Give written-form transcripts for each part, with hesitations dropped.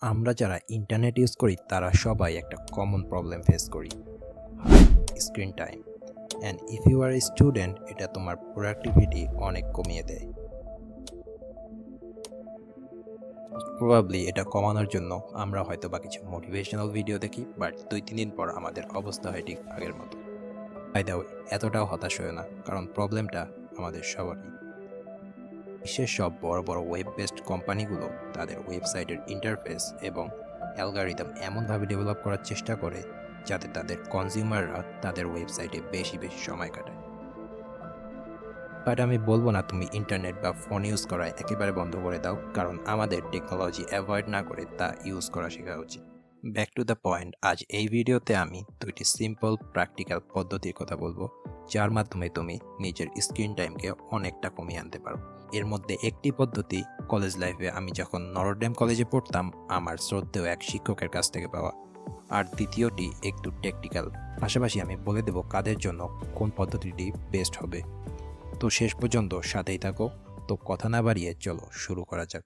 আমরা যারা internet use করি তারা সবাই একটা কমন প্রবলেম ফেস করি, high screen time. And if you are a student, এটা তোমার প্রোডাক্টিভিটি অনেক কমিয়ে দেয়। প্রবাবলি এটা কমানোর জন্য আমরা হয়তো বা কিছু মোটিভেশনাল ভিডিও দেখি, বাট 2-3 দিন পর আমাদের অবস্থা হয় ঠিক আগের মতো। বাই দ্য ওয়ে, এতটাও হতাশ হয় না, কারণ প্রবলেমটা আমাদের সবারই। বিশ্বের সব বড় বড় ওয়েব বেসড কোম্পানিগুলো তাদের ওয়েবসাইটের ইন্টারফেস এবং অ্যালগরিদম এমনভাবে ডেভেলপ করার চেষ্টা করে যাতে তাদের কনজিউমাররা তাদের ওয়েবসাইটে বেশি বেশি সময় কাটায়। বাট আমি বলবো না তুমি ইন্টারনেট বা ফোন ইউজ করা একেবারে বন্ধ করে দাও, কারণ আমাদের টেকনোলজি অ্যাভয়েড না করে তা ইউজ করা শেখা উচিত। ব্যাক টু দ্য পয়েন্ট, আজ এই ভিডিওতে আমি দুইটি সিম্পল প্র্যাকটিক্যাল পদ্ধতির কথা বলবো যার মাধ্যমে তুমি নিজের স্ক্রিন টাইমকে অনেকটা কমিয়ে আনতে পারো। এর মধ্যে একটি পদ্ধতি কলেজ লাইফে আমি যখন নরডেম কলেজে পড়তাম আমার শ্রদ্ধেয় এক শিক্ষকের কাছ থেকে পাওয়া, আর দ্বিতীয়টি একটু টেকনিক্যাল। পাশাপাশি আমি বলে দেব কাদের জন্য কোন পদ্ধতিটি বেস্ট হবে। তো শেষ পর্যন্ত সাথেই থাকো। তো কথা না বাড়িয়ে চলো শুরু করা যাক।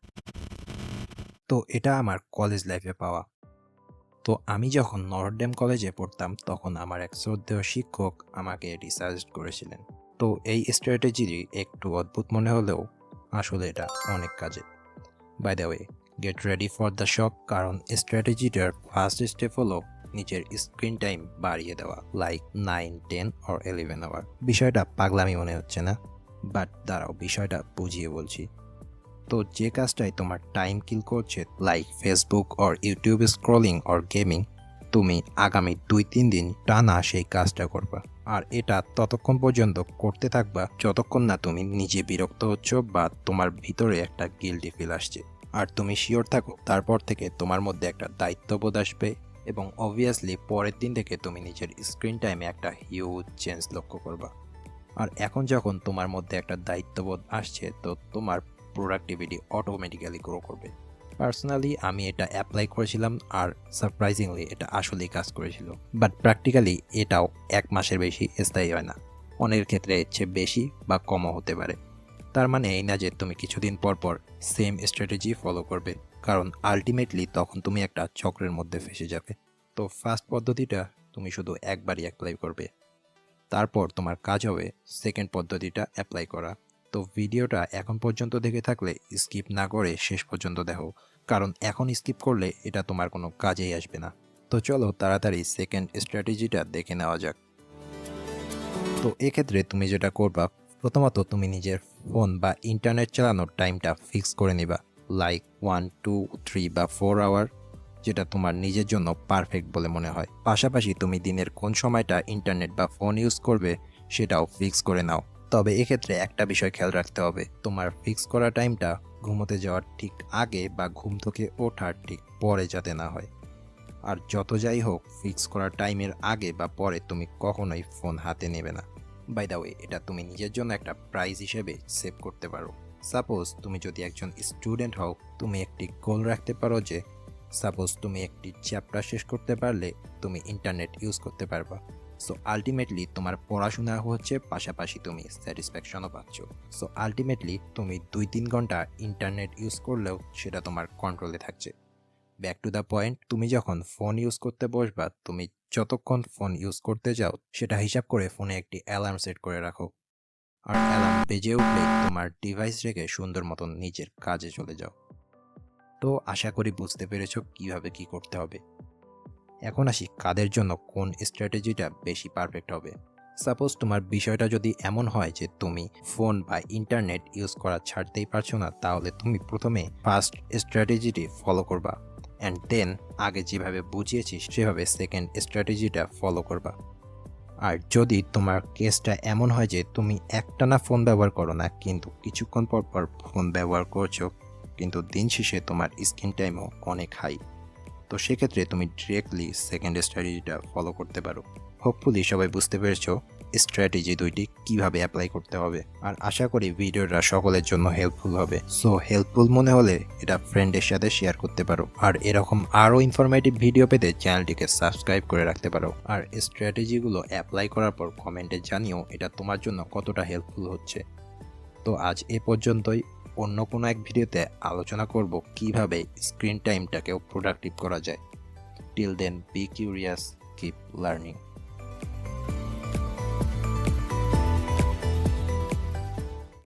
তো এটা আমার কলেজ লাইফে পাওয়া। তো আমি যখন নরডেম কলেজে পড়তাম তখন আমার এক শ্রদ্ধেয় শিক্ষক আমাকে এটি সাজেস্ট করেছিলেন। তো এই স্ট্র্যাটেজিটি একটু অদ্ভুত মনে হলেও আসলে এটা অনেক কাজে। By the way, get ready for the shock, কারণ স্ট্র্যাটেজিটার ফার্স্ট স্টেপ হলো নিজের স্ক্রিন টাইম বাড়িয়ে দেওয়া, লাইক 9, 10 or 11 আওয়ার। বিষয়টা পাগলামি মনে হচ্ছে না? বাট দাঁড়াও, বিষয়টা বুঝিয়ে বলছি। তো যে কাজটাই তোমার টাইম কিল করছে, like Facebook or YouTube scrolling or gaming, তুমি আগামী 2-3 দিন টানা সেই কাজটা করবা। আর এটা ততক্ষণ পর্যন্ত করতে থাকবা যতক্ষণ না তুমি নিজে বিরক্ত হচ্ছ বা তোমার ভিতরে একটা গিল্টি ফিল আসছে। আর তুমি শিওর থাকো তারপর থেকে তোমার মধ্যে একটা দায়িত্ববোধ আসবে, এবং অবভিয়াসলি পরের দিন থেকে তুমি নিজের স্ক্রিন টাইমে একটা হিউজ চেঞ্জ লক্ষ্য করবা। আর এখন যখন তোমার মধ্যে একটা দায়িত্ববোধ আসছে, তো তোমার প্রোডাক্টিভিটি অটোমেটিক্যালি গ্রো করবে। পার্সোনালি আমি এটা অ্যাপ্লাই করেছিলাম, আর সারপ্রাইজিংলি এটা আসলেই কাজ করেছিল। বাট প্র্যাকটিক্যালি এটাও 1 মাসের বেশি স্থায়ী হয় না, অনেকের ক্ষেত্রে এর চেয়ে বেশি বা কমও হতে পারে। তার মানে এই না যে তুমি কিছুদিন পর পর সেম স্ট্র্যাটেজি ফলো করবে, কারণ আলটিমেটলি তখন তুমি একটা চক্রের মধ্যে ফেসে যাবে। তো ফার্স্ট পদ্ধতিটা তুমি শুধু একবারই অ্যাপ্লাই করবে, তারপর তোমার কাজ হবে সেকেন্ড পদ্ধতিটা অ্যাপ্লাই করা। তো ভিডিওটা এখন পর্যন্ত দেখে থাকলে স্কিপ না করে শেষ পর্যন্ত দেখো, কারণ এখন স্কিপ করলে এটা তোমার কোনো কাজেই আসবে না। তো চলো তাড়াতাড়ি সেকেন্ড স্ট্র্যাটেজিটা দেখে নেওয়া যাক। তো এক্ষেত্রে তুমি যেটা করবা, প্রথমত তুমি নিজের ফোন বা ইন্টারনেট চালানোর টাইমটা ফিক্স করে নিবা, লাইক 1, 2, 3 বা 4 আওয়ার, যেটা তোমার নিজের জন্য পারফেক্ট বলে মনে হয়। পাশাপাশি তুমি দিনের কোন সময়টা ইন্টারনেট বা ফোন ইউজ করবে সেটাও ফিক্স করে নাও। তবে এক্ষেত্রে একটা বিষয় খেয়াল রাখতে হবে, তোমার ফিক্স করা টাইমটা ঘুমোতে যাওয়ার ঠিক আগে বা ঘুম থেকে ওঠার ঠিক পরে যাতে না হয়। আর যত যাই হোক, ফিক্স করা টাইমের আগে বা পরে তুমি কখনোই ফোন হাতে নেবে না। বাই দ্য ওয়ে, এটা তুমি নিজের জন্য একটা প্রাইজ হিসেবে সেভ করতে পারো। সাপোজ তুমি যদি একজন স্টুডেন্ট হও, তুমি একটি গোল রাখতে পারো যে সাপোজ তুমি একটি চ্যাপ্টার শেষ করতে পারলে তুমি ইন্টারনেট ইউজ করতে পারবা। সো আলটিমেটলি তোমার পড়াশোনা হচ্ছে, পাশাপাশি তুমি স্যাটিসফ্যাকশনও পাচ্ছ। সো আলটিমেটলি তুমি 2-3 ঘন্টা ইন্টারনেট ইউজ করলেও সেটা তোমার কন্ট্রোলে থাকছে। ব্যাক টু দ্য পয়েন্ট, তুমি যখন ফোন ইউজ করতে বসবা, তুমি যতক্ষণ ফোন ইউজ করতে যাও সেটা হিসাব করে ফোনে একটি অ্যালার্ম সেট করে রাখো। আর অ্যালার্ম বেজে উঠলেই তোমার ডিভাইস রেখে সুন্দর মতন নিজের কাজে চলে যাও। তো আশা করি বুঝতে পেরেছো কিভাবে কি করতে হবে। এখন আসি কাদের জন্য কোন স্ট্র্যাটেজিটা বেশি পারফেক্ট হবে। সাপোজ তোমার বিষয়টা যদি এমন হয় যে তুমি ফোন বা ইন্টারনেট ইউজ করা ছাড়তেই পারছো না, তাহলে তুমি প্রথমে ফার্স্ট স্ট্র্যাটেজিটি ফলো করবা, অ্যান্ড দেন আগে যেভাবে বুঝিয়েছি সেভাবে সেকেন্ড স্ট্র্যাটেজিটা ফলো করবা। আর যদি তোমার কেসটা এমন হয় যে তুমি একটানা ফোন ব্যবহার করো না, কিন্তু কিছুক্ষণ পর পর ফোন ব্যবহার করছো, কিন্তু দিন শেষে তোমার স্ক্রিন টাইমও অনেক হাই, তো সেক্ষেত্রে তুমি ডিরেক্টলি সেকেন্ড স্ট্র্যাটেজিটা ফলো করতে পারো। হোপফুলি সবাই বুঝতে পেরেছো স্ট্র্যাটেজি দুইটি কিভাবে অ্যাপ্লাই করতে হবে। আর আশা করি ভিডিওটা সকলের জন্য হেল্পফুল হবে। সো হেল্পফুল মনে হলে এটা ফ্রেন্ডের সাথে শেয়ার করতে পারো, আর এরকম আরও ইনফরমেটিভ ভিডিও পেতে চ্যানেলটিকে সাবস্ক্রাইব করে রাখতে পারো। আর স্ট্র্যাটেজিগুলো অ্যাপ্লাই করার পর কমেন্টে জানিও এটা তোমার জন্য কতটা হেল্পফুল হচ্ছে। তো আজ এ পর্যন্তই। অন্য কোনো এক ভিডিওতে আলোচনা করব কিভাবে স্ক্রিন টাইমটাকেও প্রোডাক্টিভ করা যায়। Till then, be curious, keep learning.